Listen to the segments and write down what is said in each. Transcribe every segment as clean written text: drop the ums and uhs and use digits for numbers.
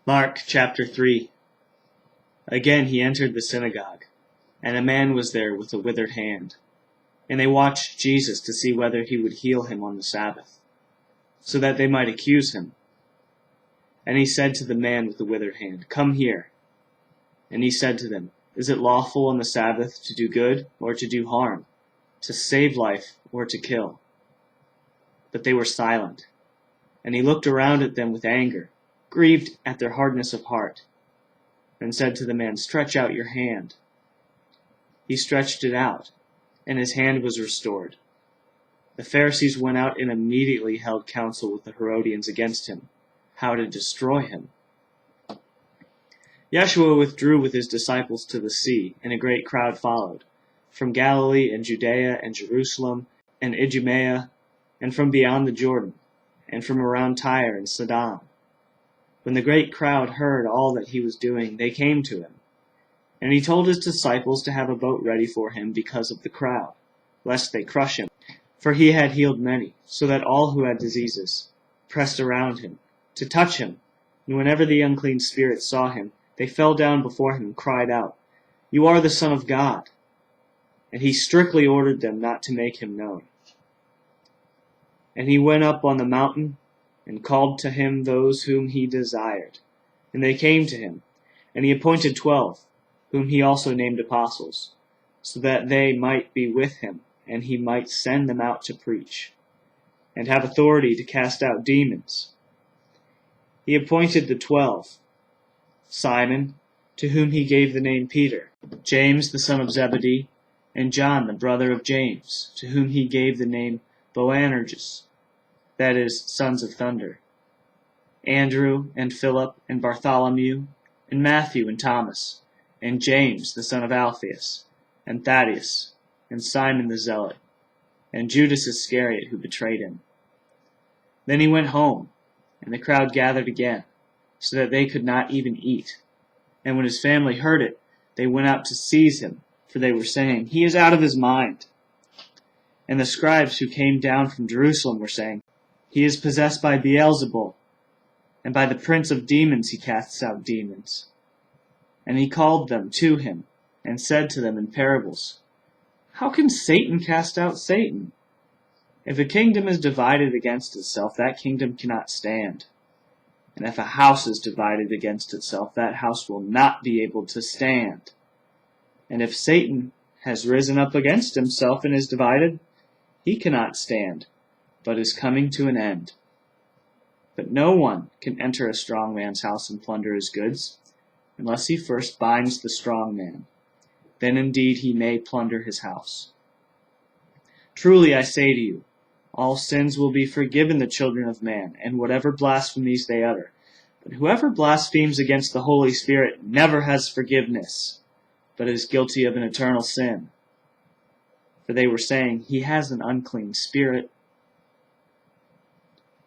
Mark chapter 3. Again he entered the synagogue, and a man was there with a withered hand. And they watched Jesus to see whether he would heal him on the Sabbath, so that they might accuse him. And he said to the man with the withered hand, "Come here." And he said to them, "Is it lawful on the Sabbath to do good or to do harm, to save life or to kill?" But they were silent. And he looked around at them with anger, grieved at their hardness of heart, and said to the man, "Stretch out your hand." He stretched it out, and his hand was restored. The Pharisees went out and immediately held counsel with the Herodians against him, how to destroy him. Yeshua withdrew with his disciples to the sea, and a great crowd followed, from Galilee and Judea and Jerusalem and Idumea, and from beyond the Jordan, and from around Tyre and Sidon. When the great crowd heard all that he was doing, they came to him. And he told his disciples to have a boat ready for him because of the crowd, lest they crush him. For he had healed many, so that all who had diseases pressed around him, to touch him. And whenever the unclean spirits saw him, they fell down before him and cried out, "You are the Son of God." And he strictly ordered them not to make him known. And he went up on the mountain, and called to him those whom he desired. And they came to him, and he appointed 12, whom he also named apostles, so that they might be with him, and he might send them out to preach, and have authority to cast out demons. He appointed the 12, Simon, to whom he gave the name Peter, James the son of Zebedee, and John the brother of James, to whom he gave the name Boanerges, that is, sons of thunder, Andrew and Philip and Bartholomew, and Matthew and Thomas, and James the son of Alphaeus, and Thaddeus, and Simon the Zealot, and Judas Iscariot who betrayed him. Then he went home, and the crowd gathered again, so that they could not even eat. And when his family heard it, they went out to seize him, for they were saying, "He is out of his mind." And the scribes who came down from Jerusalem were saying, "He is possessed by Beelzebul, and by the prince of demons he casts out demons." And he called them to him, and said to them in parables, "How can Satan cast out Satan? If a kingdom is divided against itself, that kingdom cannot stand. And if a house is divided against itself, that house will not be able to stand. And if Satan has risen up against himself and is divided, he cannot stand, but is coming to an end. But no one can enter a strong man's house and plunder his goods, unless he first binds the strong man. Then indeed he may plunder his house. Truly I say to you, all sins will be forgiven the children of man, and whatever blasphemies they utter. But whoever blasphemes against the Holy Spirit never has forgiveness, but is guilty of an eternal sin." For they were saying, "He has an unclean spirit."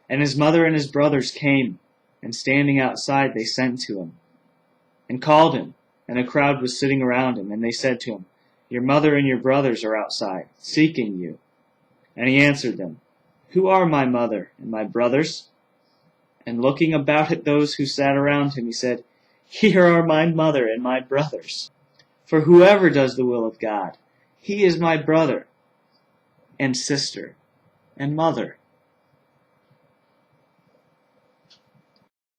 And his mother and his brothers came, and standing outside they sent to him, and called him, and a crowd was sitting around him, and they said to him, "Your mother and your brothers are outside, seeking you." And he answered them, "Who are my mother and my brothers?" And looking about at those who sat around him, he said, "Here are my mother and my brothers. For whoever does the will of God, he is my brother, and sister, and mother."